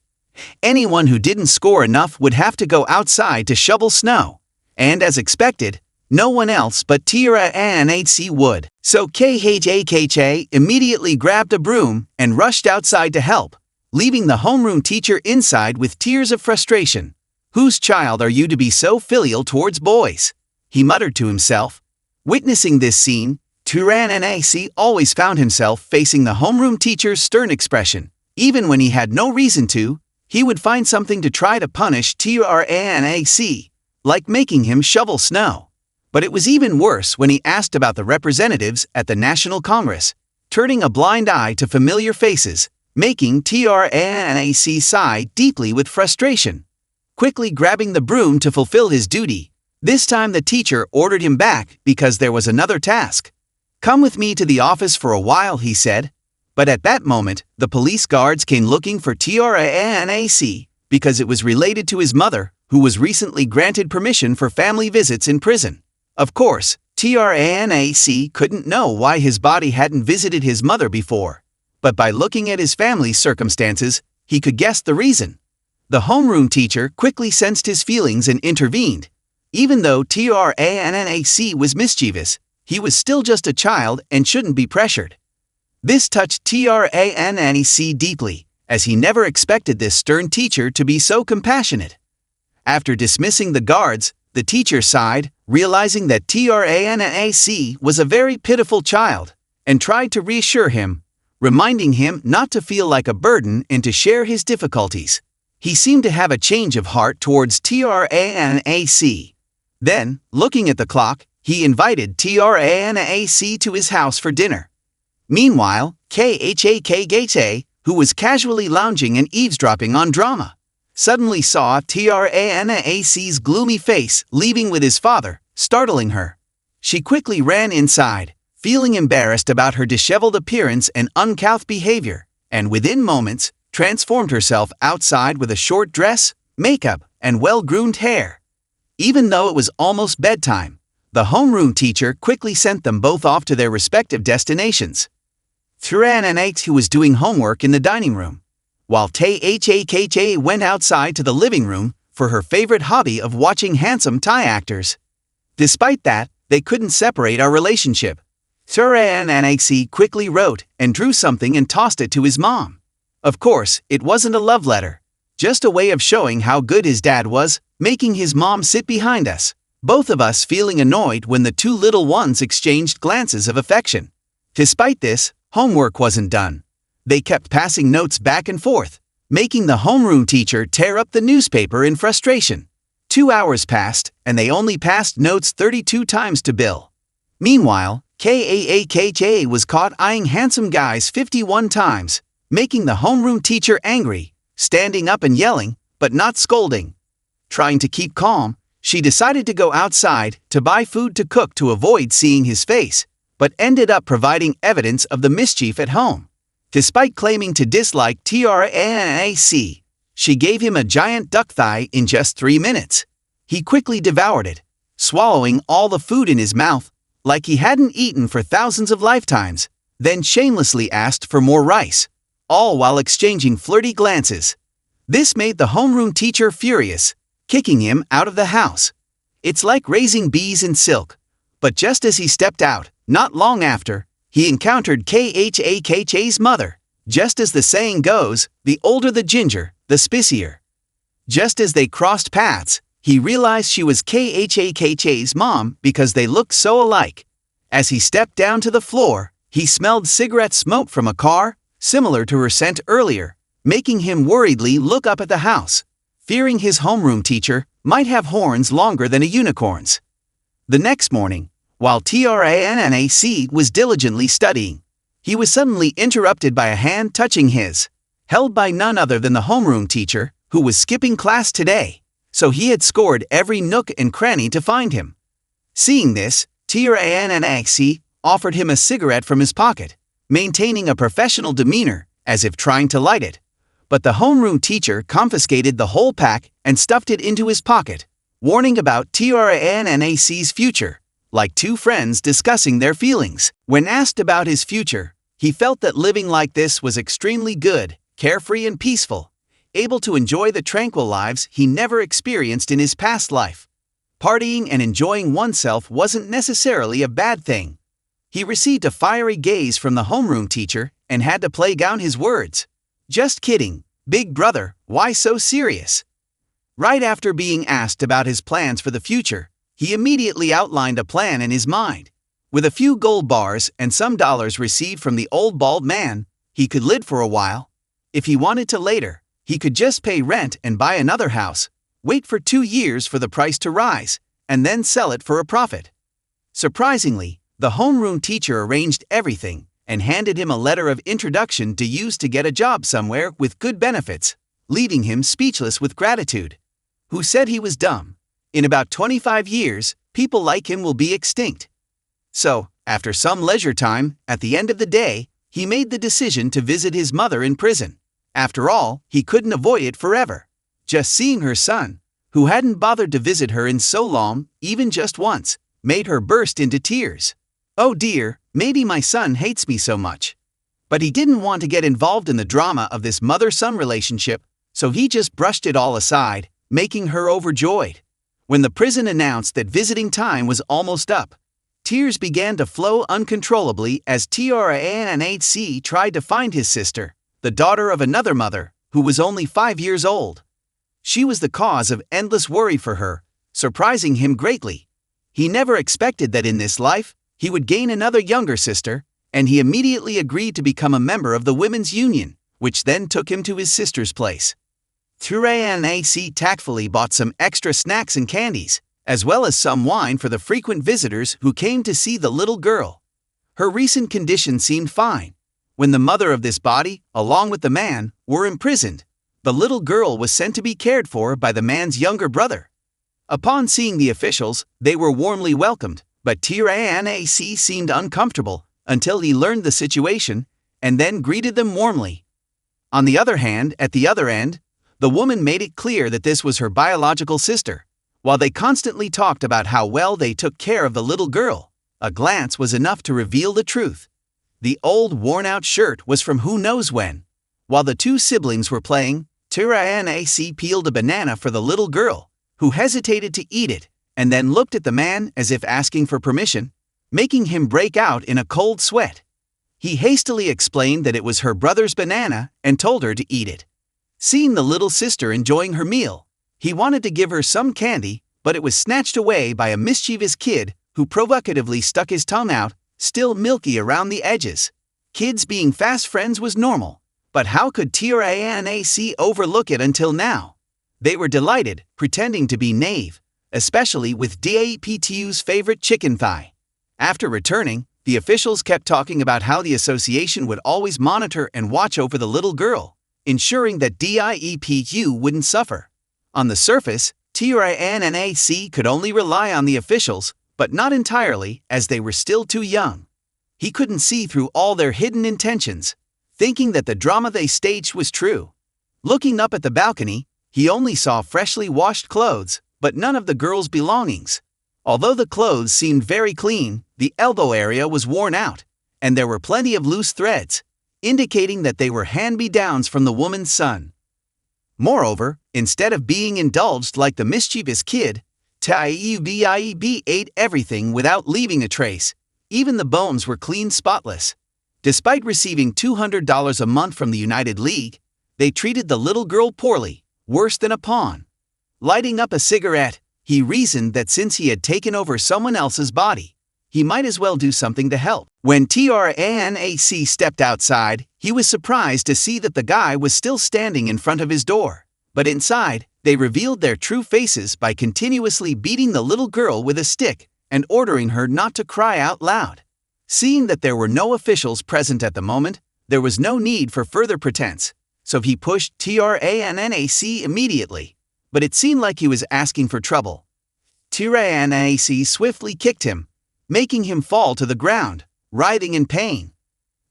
Anyone who didn't score enough would have to go outside to shovel snow, and as expected, no one else but TRANNAC would. So KHAKK immediately grabbed a broom and rushed outside to help, leaving the homeroom teacher inside with tears of frustration. "Whose child are you to be so filial towards boys?" he muttered to himself. Witnessing this scene, TRANNAC always found himself facing the homeroom teacher's stern expression. Even when he had no reason to, he would find something to try to punish TRANNAC, like making him shovel snow. But it was even worse when he asked about the representatives at the National Congress, turning a blind eye to familiar faces, making TRANNAC sigh deeply with frustration. Quickly grabbing the broom to fulfill his duty, this time the teacher ordered him back because there was another task. "Come with me to the office for a while," he said. But at that moment, the police guards came looking for TRANNAC because it was related to his mother, who was recently granted permission for family visits in prison. Of course, TRANNAC couldn't know why his body hadn't visited his mother before, but by looking at his family's circumstances, he could guess the reason. The homeroom teacher quickly sensed his feelings and intervened. Even though TRANNAC was mischievous, he was still just a child and shouldn't be pressured. This touched TRANNAC deeply, as he never expected this stern teacher to be so compassionate. After dismissing the guards, the teacher sighed, realizing that TRANNAC was a very pitiful child, and tried to reassure him, reminding him not to feel like a burden and to share his difficulties. He seemed to have a change of heart towards TRANNAC. Then, looking at the clock, he invited TRANNAC to his house for dinner. Meanwhile, KHAKGA, who was casually lounging and eavesdropping on drama, suddenly saw TRANNAC's gloomy face leaving with his father, startling her. She quickly ran inside, feeling embarrassed about her disheveled appearance and uncouth behavior, and within moments, transformed herself outside with a short dress, makeup, and well-groomed hair. Even though it was almost bedtime, the homeroom teacher quickly sent them both off to their respective destinations. TRANNAC, who was doing homework in the dining room, while THAKHA went outside to the living room for her favorite hobby of watching handsome Thai actors. Despite that, they couldn't separate our relationship. TRANNAC quickly wrote and drew something and tossed it to his mom. Of course, it wasn't a love letter, just a way of showing how good his dad was, making his mom sit behind us, both of us feeling annoyed when the two little ones exchanged glances of affection. Despite this, homework wasn't done. They kept passing notes back and forth, making the homeroom teacher tear up the newspaper in frustration. 2 hours passed, and they only passed notes 32 times to Bill. Meanwhile, KAAKHA was caught eyeing handsome guys 51 times, making the homeroom teacher angry, standing up and yelling, but not scolding. Trying to keep calm, she decided to go outside to buy food to cook to avoid seeing his face, but ended up providing evidence of the mischief at home. Despite claiming to dislike TRANNAC, she gave him a giant duck thigh in just 3 minutes. He quickly devoured it, swallowing all the food in his mouth, like he hadn't eaten for thousands of lifetimes, then shamelessly asked for more rice, all while exchanging flirty glances. This made the homeroom teacher furious, kicking him out of the house. It's like raising bees in silk. But just as he stepped out, not long after, he encountered KHAKHA's mother. Just as the saying goes, the older the ginger, the spicier. Just as they crossed paths, he realized she was KHAKHA's mom because they looked so alike. As he stepped down to the floor, he smelled cigarette smoke from a car, similar to her scent earlier, making him worriedly look up at the house, fearing his homeroom teacher might have horns longer than a unicorn's. The next morning, while TRANNAC was diligently studying, he was suddenly interrupted by a hand touching his, held by none other than the homeroom teacher, who was skipping class today, so he had scored every nook and cranny to find him. Seeing this, TRANNAC offered him a cigarette from his pocket, maintaining a professional demeanor, as if trying to light it. But the homeroom teacher confiscated the whole pack and stuffed it into his pocket, warning about TRANNAC's future, like two friends discussing their feelings. When asked about his future, he felt that living like this was extremely good, carefree and peaceful, able to enjoy the tranquil lives he never experienced in his past life. Partying and enjoying oneself wasn't necessarily a bad thing. He received a fiery gaze from the homeroom teacher and had to play down his words. Just kidding, big brother, why so serious? Right after being asked about his plans for the future, he immediately outlined a plan in his mind. With a few gold bars and some dollars received from the old bald man, he could live for a while. If he wanted to later, he could just pay rent and buy another house, wait for 2 years for the price to rise, and then sell it for a profit. Surprisingly, the homeroom teacher arranged everything and handed him a letter of introduction to use to get a job somewhere with good benefits, leaving him speechless with gratitude. Who said he was dumb? In about 25 years, people like him will be extinct. So, after some leisure time, at the end of the day, he made the decision to visit his mother in prison. After all, he couldn't avoid it forever. Just seeing her son, who hadn't bothered to visit her in so long, even just once, made her burst into tears. Oh dear, maybe my son hates me so much. But he didn't want to get involved in the drama of this mother-son relationship, so he just brushed it all aside, making her overjoyed. When the prison announced that visiting time was almost up, tears began to flow uncontrollably as TRANNAC tried to find his sister, the daughter of another mother, who was only 5 years old. She was the cause of endless worry for her, surprising him greatly. He never expected that in this life, he would gain another younger sister, and he immediately agreed to become a member of the Women's Union, which then took him to his sister's place. TRANNAC tactfully bought some extra snacks and candies, as well as some wine for the frequent visitors who came to see the little girl. Her recent condition seemed fine. When the mother of this body, along with the man, were imprisoned, the little girl was sent to be cared for by the man's younger brother. Upon seeing the officials, they were warmly welcomed, but TRANNAC seemed uncomfortable until he learned the situation and then greeted them warmly. On the other hand, at the other end, the woman made it clear that this was her biological sister. While they constantly talked about how well they took care of the little girl, a glance was enough to reveal the truth. The old worn-out shirt was from who knows when. While the two siblings were playing, TRANNAC peeled a banana for the little girl, who hesitated to eat it, and then looked at the man as if asking for permission, making him break out in a cold sweat. He hastily explained that it was her brother's banana and told her to eat it. Seeing the little sister enjoying her meal, he wanted to give her some candy, but it was snatched away by a mischievous kid who provocatively stuck his tongue out, still milky around the edges. Kids being fast friends was normal, but how could TRANNAC overlook it until now? They were delighted, pretending to be naive, especially with DAPTU's favorite chicken thigh. After returning, the officials kept talking about how the association would always monitor and watch over the little girl, ensuring that DIEPU wouldn't suffer. On the surface, TRANNAC could only rely on the officials, but not entirely, as they were still too young. He couldn't see through all their hidden intentions, thinking that the drama they staged was true. Looking up at the balcony, he only saw freshly washed clothes, but none of the girl's belongings. Although the clothes seemed very clean, the elbow area was worn out, and there were plenty of loose threads, indicating that they were hand-me-downs from the woman's son. Moreover, instead of being indulged like the mischievous kid, TIEB ate everything without leaving a trace. Even the bones were clean, spotless. Despite receiving $200 a month from the United League, they treated the little girl poorly, worse than a pawn. Lighting up a cigarette, he reasoned that since he had taken over someone else's body, he might as well do something to help. When TRANNAC stepped outside, he was surprised to see that the guy was still standing in front of his door. But inside, they revealed their true faces by continuously beating the little girl with a stick and ordering her not to cry out loud. Seeing that there were no officials present at the moment, there was no need for further pretense, so he pushed TRANNAC immediately. But it seemed like he was asking for trouble. TRANNAC swiftly kicked him, making him fall to the ground, writhing in pain.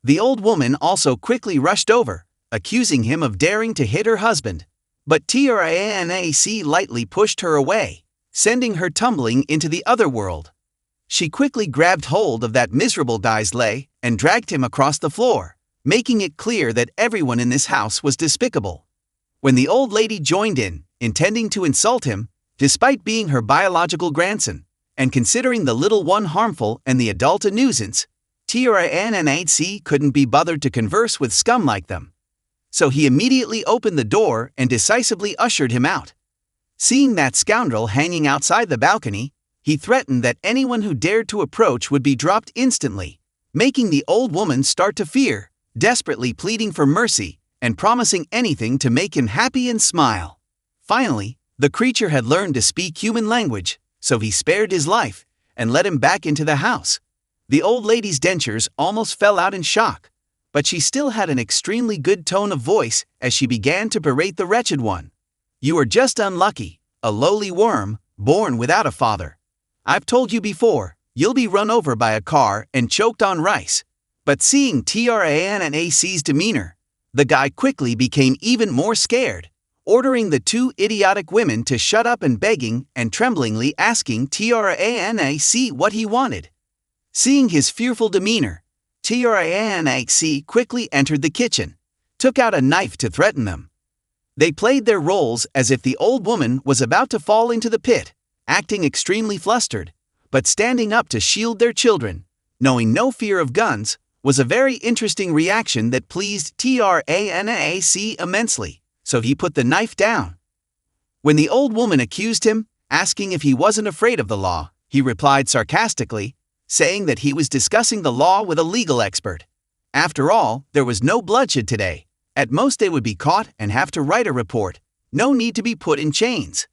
The old woman also quickly rushed over, accusing him of daring to hit her husband. But TRANNAC lightly pushed her away, sending her tumbling into the other world. She quickly grabbed hold of that miserable guy's leg and dragged him across the floor, making it clear that everyone in this house was despicable. When the old lady joined in, intending to insult him, despite being her biological grandson, and considering the little one harmful and the adult a nuisance, TRANNAC couldn't be bothered to converse with scum like them. So he immediately opened the door and decisively ushered him out. Seeing that scoundrel hanging outside the balcony, he threatened that anyone who dared to approach would be dropped instantly, making the old woman start to fear, desperately pleading for mercy and promising anything to make him happy and smile. Finally, the creature had learned to speak human language, so he spared his life and let him back into the house. The old lady's dentures almost fell out in shock, but she still had an extremely good tone of voice as she began to berate the wretched one. "You are just unlucky, a lowly worm, born without a father. I've told you before, you'll be run over by a car and choked on rice." But seeing TRANNAC's demeanor, the guy quickly became even more scared, ordering the two idiotic women to shut up and begging and tremblingly asking TRANNAC what he wanted. Seeing his fearful demeanor, TRANNAC quickly entered the kitchen, took out a knife to threaten them. They played their roles as if the old woman was about to fall into the pit, acting extremely flustered, but standing up to shield their children, knowing no fear of guns, was a very interesting reaction that pleased TRANNAC immensely, so he put the knife down. When the old woman accused him, asking if he wasn't afraid of the law, he replied sarcastically, saying that he was discussing the law with a legal expert. After all, there was no bloodshed today. At most they would be caught and have to write a report, no need to be put in chains.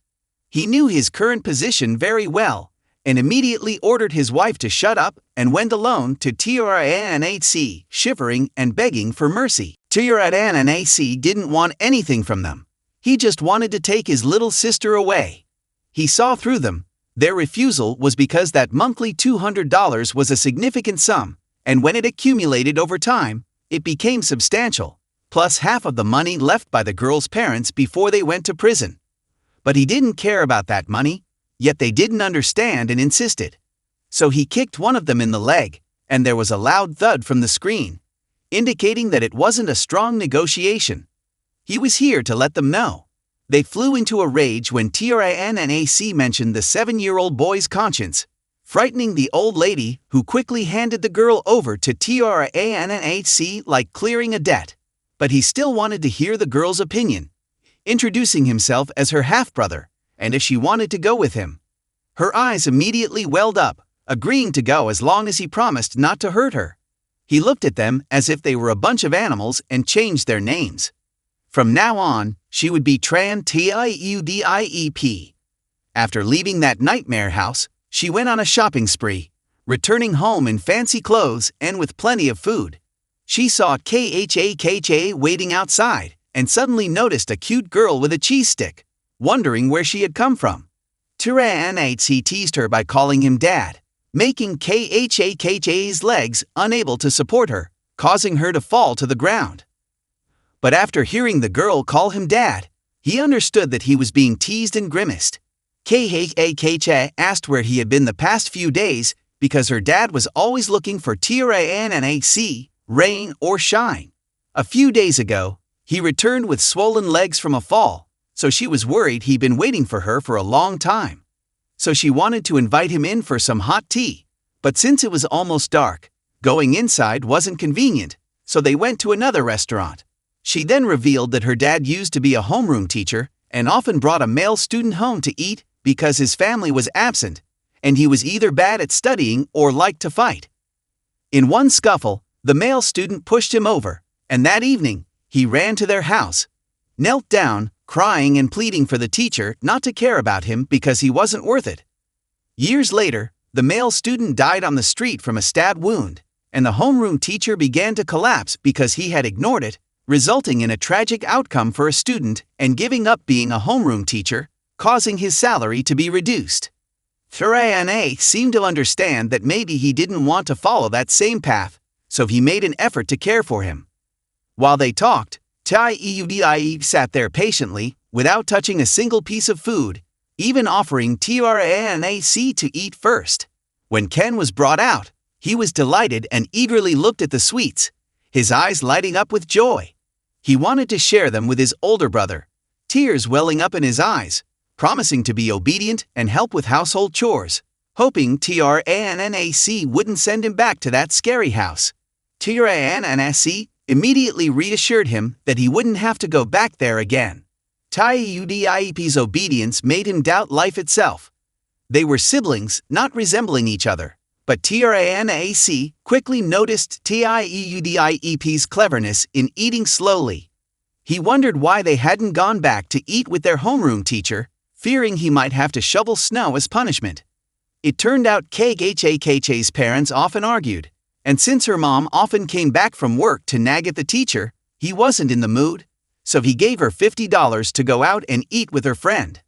He knew his current position very well, and immediately ordered his wife to shut up and went alone to TRANNAC, shivering and begging for mercy. TRANNAC didn't want anything from them. He just wanted to take his little sister away. He saw through them. Their refusal was because that monthly $200 was a significant sum, and when it accumulated over time, it became substantial, plus half of the money left by the girl's parents before they went to prison. But he didn't care about that money, yet they didn't understand and insisted. So he kicked one of them in the leg, and there was a loud thud from the screen, indicating that it wasn't a strong negotiation. He was here to let them know. They flew into a rage when TRANNAC mentioned the 7-year-old boy's conscience, frightening the old lady, who quickly handed the girl over to TRANNAC like clearing a debt. But he still wanted to hear the girl's opinion, introducing himself as her half-brother, and if she wanted to go with him. Her eyes immediately welled up, agreeing to go as long as he promised not to hurt her. He looked at them as if they were a bunch of animals and changed their names. From now on, she would be TRANTIUDIEP. After leaving that nightmare house, she went on a shopping spree, returning home in fancy clothes and with plenty of food. She saw KHA waiting outside and suddenly noticed a cute girl with a cheese stick, wondering where she had come from. TRANNAC teased her by calling him Dad, making KHA's legs unable to support her, causing her to fall to the ground. But after hearing the girl call him Dad, he understood that he was being teased and grimaced. KHA asked where he had been the past few days because her dad was always looking for TRANNAC, rain or shine. A few days ago, he returned with swollen legs from a fall, so she was worried he'd been waiting for her for a long time. So she wanted to invite him in for some hot tea, but since it was almost dark, going inside wasn't convenient, so they went to another restaurant. She then revealed that her dad used to be a homeroom teacher and often brought a male student home to eat because his family was absent, and he was either bad at studying or liked to fight. In one scuffle, the male student pushed him over, and that evening, he ran to their house, knelt down, crying and pleading for the teacher not to care about him because he wasn't worth it. Years later, the male student died on the street from a stab wound, and the homeroom teacher began to collapse because he had ignored it, resulting in a tragic outcome for a student and giving up being a homeroom teacher, causing his salary to be reduced. TRANNAC seemed to understand that maybe he didn't want to follow that same path, so he made an effort to care for him. While they talked, TIEUDIE sat there patiently, without touching a single piece of food, even offering TRANNAC to eat first. When Ken was brought out, he was delighted and eagerly looked at the sweets, his eyes lighting up with joy. He wanted to share them with his older brother, tears welling up in his eyes, promising to be obedient and help with household chores, hoping TRANNAC wouldn't send him back to that scary house. TRANNAC immediately reassured him that he wouldn't have to go back there again. TIEUDIEP's obedience made him doubt life itself. They were siblings, not resembling each other, but TRANNAC quickly noticed TIEUDIEP's cleverness in eating slowly. He wondered why they hadn't gone back to eat with their homeroom teacher, fearing he might have to shovel snow as punishment. It turned out KHA's parents often argued, and since her mom often came back from work to nag at the teacher, he wasn't in the mood, so he gave her $50 to go out and eat with her friend.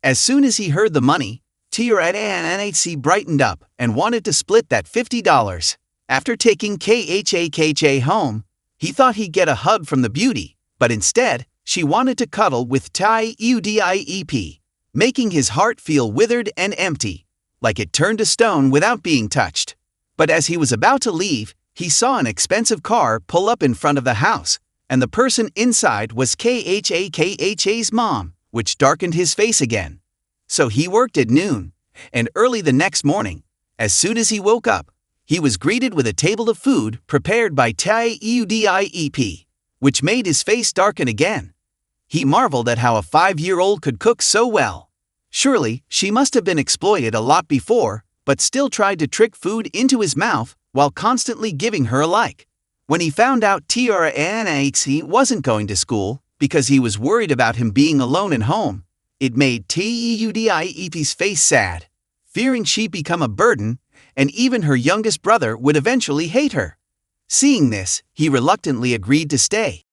As soon as he heard the money, TRANNAC brightened up and wanted to split that $50. After taking KHA home, he thought he'd get a hug from the beauty, but instead, she wanted to cuddle with TIEUDIEP, making his heart feel withered and empty, like it turned to stone without being touched. But as he was about to leave, he saw an expensive car pull up in front of the house, and the person inside was KHA's mom, which darkened his face again. So he worked at noon, and early the next morning, as soon as he woke up, he was greeted with a table of food prepared by TIEUDIEP, which made his face darken again. He marveled at how a 5-year-old could cook so well. Surely, she must have been exploited a lot before, but still tried to trick food into his mouth while constantly giving her a like. When he found out TRANNAC wasn't going to school because he was worried about him being alone at home, it made TEUDIEP's face sad, fearing she'd become a burden, and even her youngest brother would eventually hate her. Seeing this, he reluctantly agreed to stay.